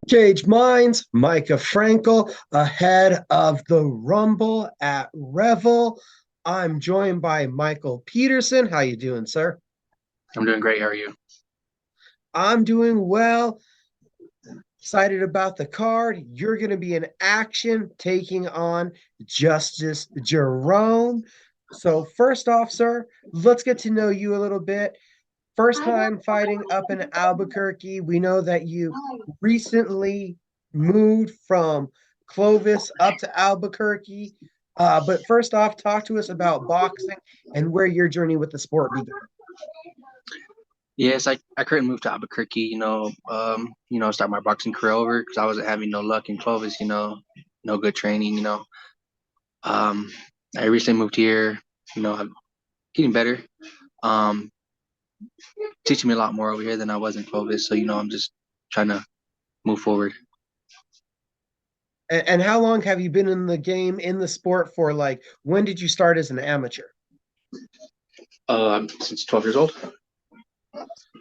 Cage Minds, Micah Frankel, ahead of the Rumble at Revel. I'm joined by Michael Petersen. How you doing, sir? I'm doing great. How are you? I'm doing well. Excited about the card. You're going to be in action taking on Justice Jiron. So, first off, sir, let's get to know you a little bit. First time fighting up in Albuquerque. We know that you recently moved from Clovis up to Albuquerque. But first off, talk to us about boxing and where your journey with the sport began. Yes, I currently moved to Albuquerque, start my boxing career over because I wasn't having no luck in Clovis, no good training. Um, I recently moved here, I'm getting better, um, teaching me a lot more over here than I was in Clovis. So, I'm just trying to move forward. And how long have you been in the game, in the sport for? Like, when did you start as an amateur? I'm since 12 years old.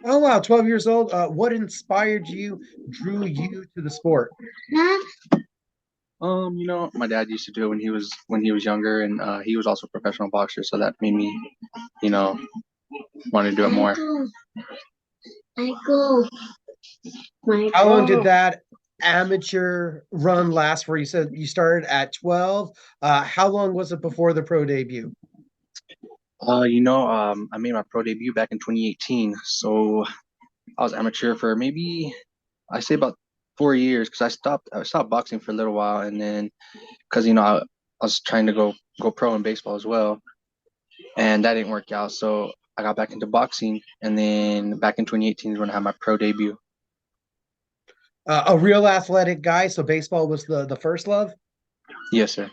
Oh, wow, 12 years old. What inspired you, drew you to the sport? My dad used to do it when he was younger, and he was also a professional boxer, so that made me, you know, want to do it more. Michael, How long did Michael. that amateur run last for? You said you started at 12. How long was it before the pro debut? I made my pro debut back in 2018. So I was amateur for maybe I say about 4 years because I stopped boxing for a little while, and then because I was trying to go pro in baseball as well, and that didn't work out. So I got back into boxing, and then back in 2018 is when I had my pro debut. A real athletic guy, so baseball was the first love. Yes, sir.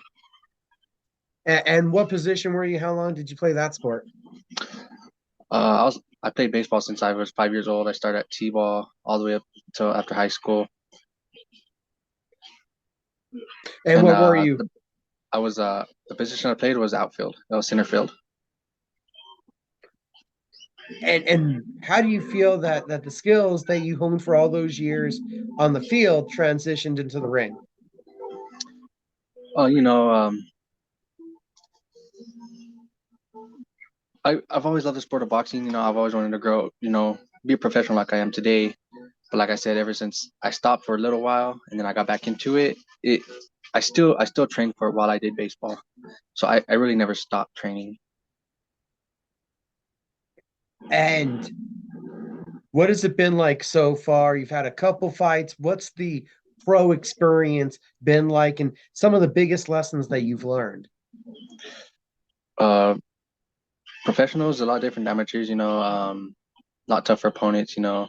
And what position were you? How long did you play that sport? I played baseball since I was 5 years old. I started at t-ball all the way up until after high school, And and what were you? I was the position I played was outfield. That was center field. And how do you feel that the skills that you honed for all those years on the field transitioned into the ring? Oh, I've always loved the sport of boxing. I've always wanted to grow, be a professional like I am today. But like I said, ever since I stopped for a little while and then I got back into it, I still trained for it while I did baseball. So I really never stopped training. And what has it been like so far? You've had a couple fights. What's the pro experience been like, and some of the biggest lessons that you've learned? Uh, Professionals, a lot different than amateurs, a lot tougher opponents, I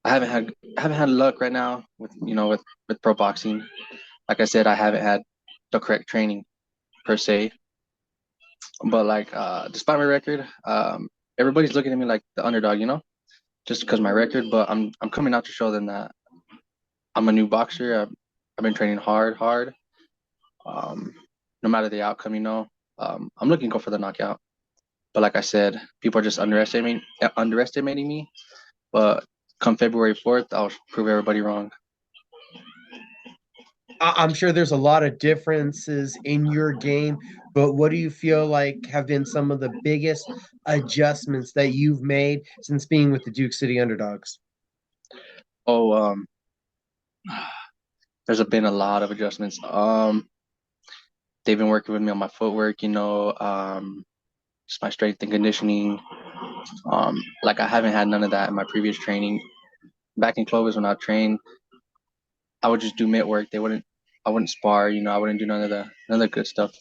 haven't had luck right now with pro boxing. Like I said, I haven't had the correct training per se. But like despite my record, everybody's looking at me like the underdog, just because my record. But I'm coming out to show them that I'm a new boxer. I've been training hard. Um, no matter the outcome, I'm looking to go for the knockout. But like I said, people are just underestimating me. But come February 4th, I'll prove everybody wrong. I'm sure there's a lot of differences in your game, but what do you feel like have been some of the biggest adjustments that you've made since being with the Duke City Underdogs? Oh, there's been a lot of adjustments. They've been working with me on my footwork, just my strength and conditioning. Like I haven't had none of that in my previous training. Back in Clovis when I trained, I would just do mitt work. I wouldn't spar, I wouldn't do none of the good stuff.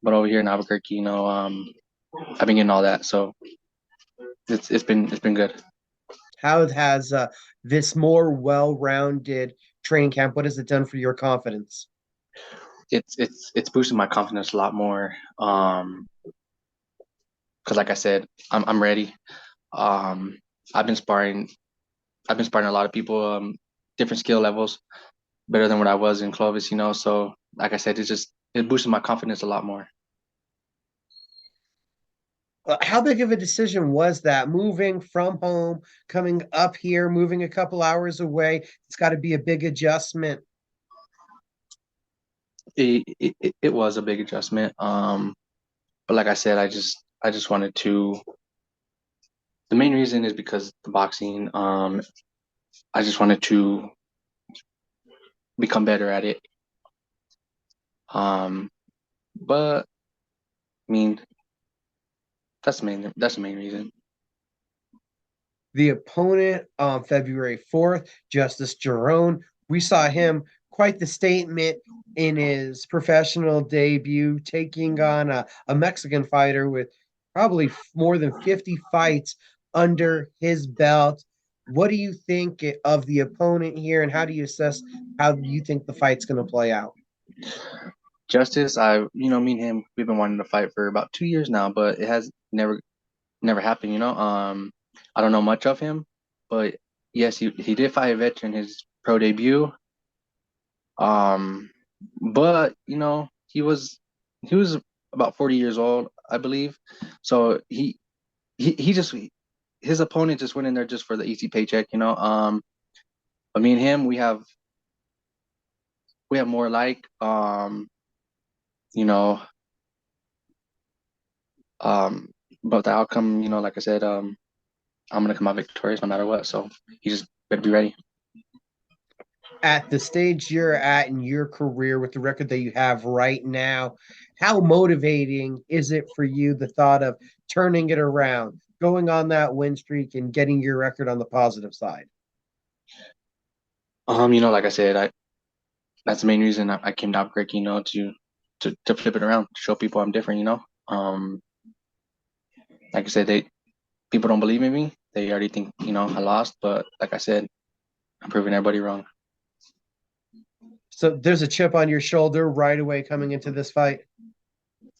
But over here in Albuquerque, I've been getting all that. So it's been good. How has this more well-rounded training camp, what has it done for your confidence? It's boosted my confidence a lot more. Because like I said, I'm ready. Um, I've been sparring. I've been sparring a lot of people, different skill levels, better than what I was in Clovis. So like I said, it boosted my confidence a lot more. How big of a decision was that? Moving from home, coming up here, moving a couple hours away. It's got to be a big adjustment. It was a big adjustment. But like I said, I just wanted to. The main reason is because the boxing. I just wanted to become better at it. Um, but I mean, that's the main reason. The opponent on February 4th, Justice Jiron, we saw him quite the statement in his professional debut, taking on a Mexican fighter with probably more than 50 fights under his belt. What do you think of the opponent here, and how do you assess how you think the fight's going to play out? Justice, me and him, we've been wanting to fight for about 2 years now, but it has never happened. I don't know much of him, but yes, he did fight a veteran his pro debut. Um, but he was about 40 years old, I believe. So he just his opponent just went in there just for the easy paycheck. But me and him, we have more like you know, but the outcome, like I said, I'm gonna come out victorious no matter what. So he just better be ready. At the stage you're at in your career with the record that you have right now, how motivating is it for you, the thought of turning it around, going on that win streak and getting your record on the positive side? Like I said, I that's the main reason I came to Albuquerque, to flip it around, to show people I'm different. Like I said, they people don't believe in me. They already think, I lost, but like I said, I'm proving everybody wrong. So there's a chip on your shoulder right away coming into this fight.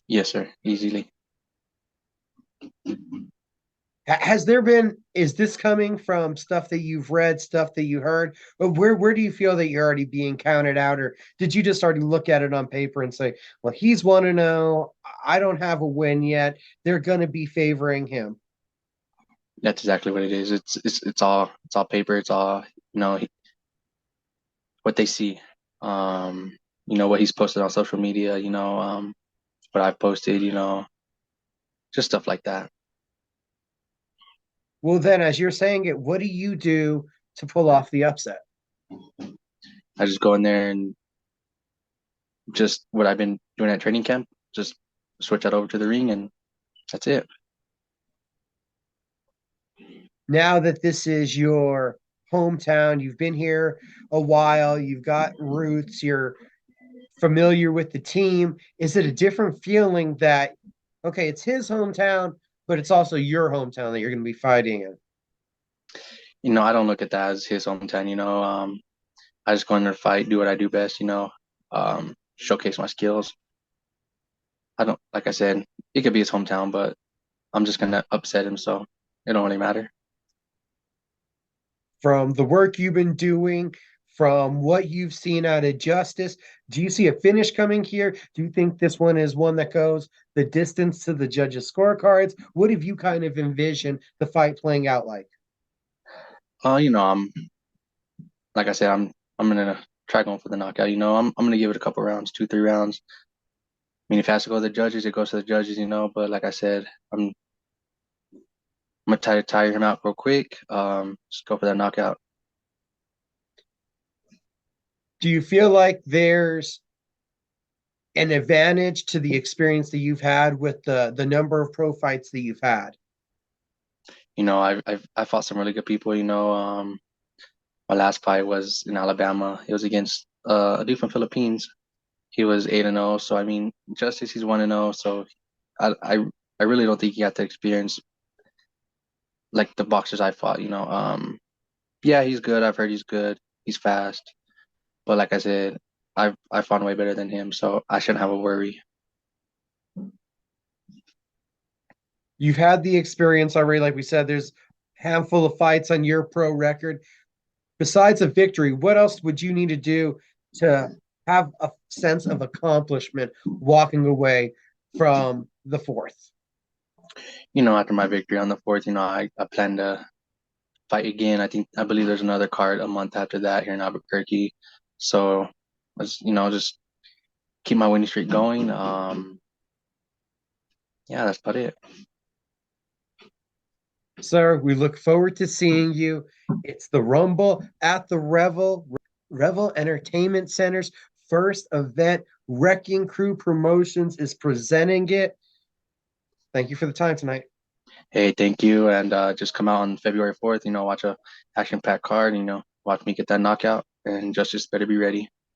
Yes, sir, easily. Has there been, is this coming from stuff that you've read, stuff that you heard? Or where do you feel that you're already being counted out? Or did you just already look at it on paper and say, well, he's 1-0. I don't have a win yet. They're going to be favoring him. That's exactly what it is. It's all paper. It's all what they see. What he's posted on social media. What I've posted. Just stuff like that. Well, then, as you're saying it, what do you do to pull off the upset? I just go in there and just what I've been doing at training camp. Just switch that over to the ring, and that's it. Now that this is your hometown, you've been here a while, you've got roots, you're familiar with the team. Is it a different feeling that, okay, it's his hometown, but it's also your hometown that you're going to be fighting in? I don't look at that as his hometown. I just go in there, fight, do what I do best. Showcase my skills. I don't, like I said, it could be his hometown, but I'm just gonna upset him, so it don't really matter. From the work you've been doing, from what you've seen out of Justice, do you see a finish coming here? Do you think this one is one that goes the distance to the judges' scorecards? What have you kind of envisioned the fight playing out like? I'm like I said, I'm gonna try going for the knockout. I'm gonna give it a couple rounds, 2, 3 rounds. I mean, if it has to go to the judges, it goes to the judges. But like I said, I'm gonna try to tire him out real quick. Just go for that knockout. Do you feel like there's an advantage to the experience that you've had with the number of pro fights that you've had? I fought some really good people. My last fight was in Alabama. It was against a dude from Philippines. He was 8-0. So I mean, Justice, he's 1-0. So I I I really don't think he got the experience like the boxers I fought. Yeah, he's good. I've heard he's good. He's fast. But like I said, I fought way better than him, so I shouldn't have a worry. You've had the experience already. Like we said, there's a handful of fights on your pro record. Besides a victory, what else would you need to do to have a sense of accomplishment walking away from the fourth? After my victory on the 4th, I plan to fight again. I believe there's another card a month after that here in Albuquerque. So just keep my winning streak going. Yeah, that's about it. Sir, we look forward to seeing you. It's the Rumble at the Revel Entertainment Center's first event. Wrecking Crew Promotions is presenting it. Thank you for the time tonight. Hey, thank you, and just come out on February 4th. Watch a action-packed card. Watch me get that knockout, and Justice better be ready.